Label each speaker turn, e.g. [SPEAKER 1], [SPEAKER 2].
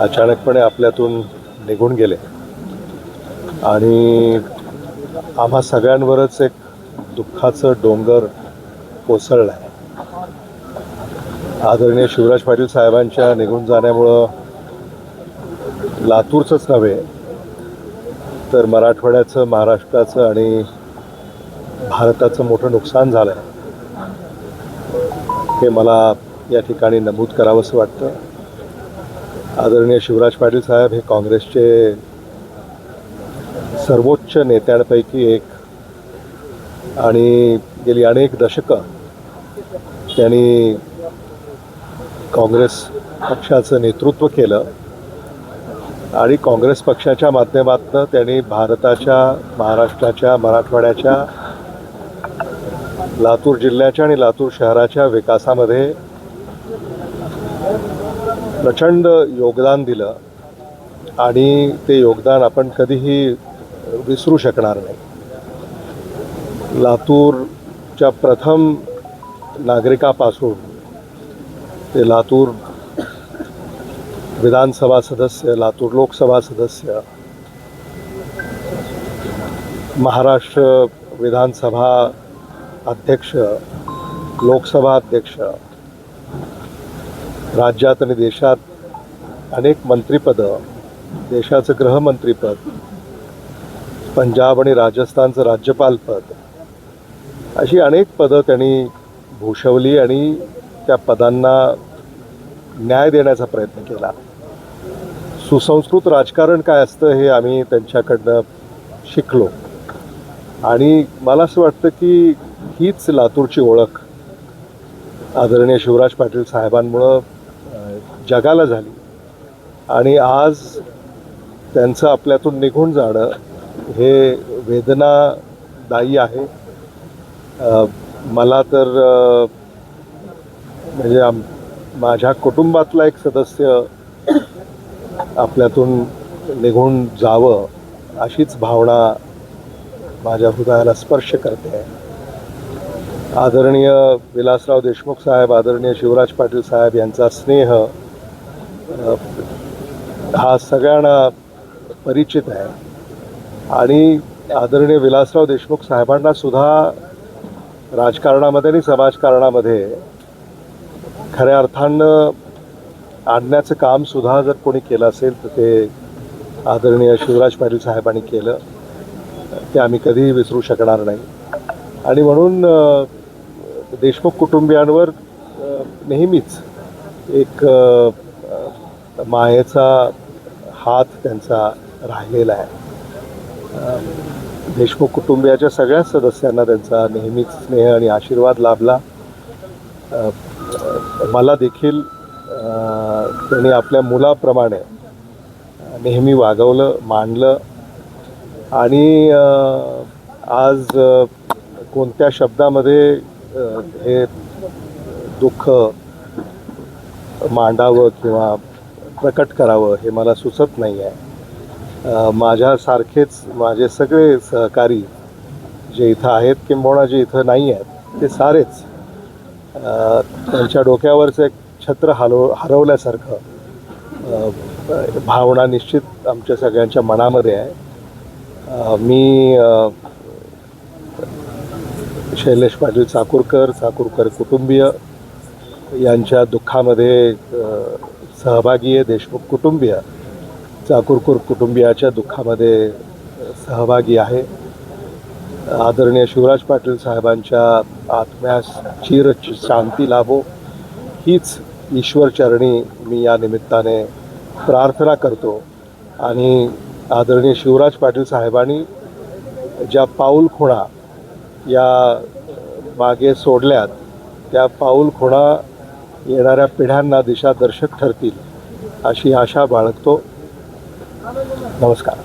[SPEAKER 1] अचानकपणे आपल्यातून निघून गेले आणि आम्हा सगळ्यांवरच एक दुःखाचं डोंगर कोसळलं आहे. आदरणीय शिवराज पाटील साहेबांच्या निघून जाण्यामुळं लातूरचंच नव्हे तर मराठवाड्याचं, महाराष्ट्राचं आणि भारताचं मोठं नुकसान झालं आहे, हे मला या ठिकाणी नमूद करावंसं वाटतं. आदरणीय शिवराज पाटील साहेब हे काँग्रेसचे सर्वोच्च नेत्यांपैकी एक आणि गेली अनेक दशकं त्यांनी काँग्रेस पक्षाचं नेतृत्व केलं आणि काँग्रेस पक्षाच्या माध्यमातून त्यांनी भारताच्या, महाराष्ट्राच्या, मराठवाड्याच्या, लातूर जिल्ह्याच्या आणि लातूर शहराच्या विकासामध्ये प्रचंड योगदान दिलं आणि ते योगदान आपण कधीही विसरू शकणार नाही. लातूरच्या प्रथम नागरिकापासून ते लातूर विधानसभा सदस्य, लातूर लोकसभा सदस्य, महाराष्ट्र विधानसभा अध्यक्ष, लोकसभा अध्यक्ष, राज्यात आणि देशात अनेक मंत्रिपदं, देशाचं गृहमंत्रीपद, पंजाब आणि राजस्थानचं राज्यपालपद, अशी अनेक पदं त्यांनी भूषवली आणि त्या पदांना न्याय देण्याचा प्रयत्न केला. सुसंस्कृत राजकारण काय असतं हे आम्ही त्यांच्याकडनं शिकलो आणि मला असं वाटतं की हीच लातूरची ओळख आदरणीय शिवराज पाटील साहेबांमुळं जगाला झाली आणि आज त्यांचं आपल्यातून निघून जाणं हे वेदनादायी आहे. मला तर म्हणजे माझ्या कुटुंबातला एक सदस्य आपल्यातून निघून जावं अशीच भावना माझ्या हृदयाला स्पर्श करते. आदरणीय विलासराव देशमुख साहेब, आदरणीय शिवराज पाटील साहेब यांचा स्नेह हा सगळ्यांना परिचित आहे आणि आदरणीय विलासराव देशमुख साहेबांना सुद्धा राजकारणामध्ये आणि समाजकारणामध्ये खऱ्या अर्थानं आणण्याचं कामसुद्धा जर कोणी केलं असेल तर ते आदरणीय शिवराज पाटील साहेबांनी केलं. ते आम्ही कधीही विसरू शकणार नाही आणि म्हणून देशमुख कुटुंबियांवर नेहमीच एक मायेचा हात त्यांचा राहिलेला आहे. देशमुख कुटुंबियाच्या सगळ्याच सदस्यांना त्यांचा नेहमीच स्नेह आणि आशीर्वाद लाभला. मला देखील त्यांनी आपल्या मुलाप्रमाणे नेहमी वागवलं, मानलं आणि आज कोणत्या शब्दामध्ये हे दुःख मांडावं किंवा प्रकट करावं हे मला सुचत नाही आहे. माझ्यासारखेच माझे सगळे सहकारी जे इथं आहेत किंबहुना जे इथं नाही आहेत ते सारेच त्यांच्या डोक्यावरचं एक छत्र हरवल्यासारखं भावना निश्चित आमच्या सगळ्यांच्या मनामध्ये आहे. मी शैलेश पाटील चाकूरकर कुटुंबीय यांच्या दुःखामध्ये सहभागी आहे. देशमुख कुटुंबीय चाकूरकर कुटुंबियाच्या दुःखामध्ये सहभागी आहे. आदरणीय शिवराज पाटील साहेबांच्या आत्म्यास चिर शांती लाभो हीच ईश्वरचरणी मी या निमित्ताने प्रार्थना करतो आणि आदरणीय शिवराज पाटील साहेबांनी ज्या पाऊलखुणा या मागे सोडल्यात त्या पाऊलखुणा येणाऱ्या पिढ्यांना दिशादर्शक ठरतील अशी आशा बाळगतो. नमस्कार.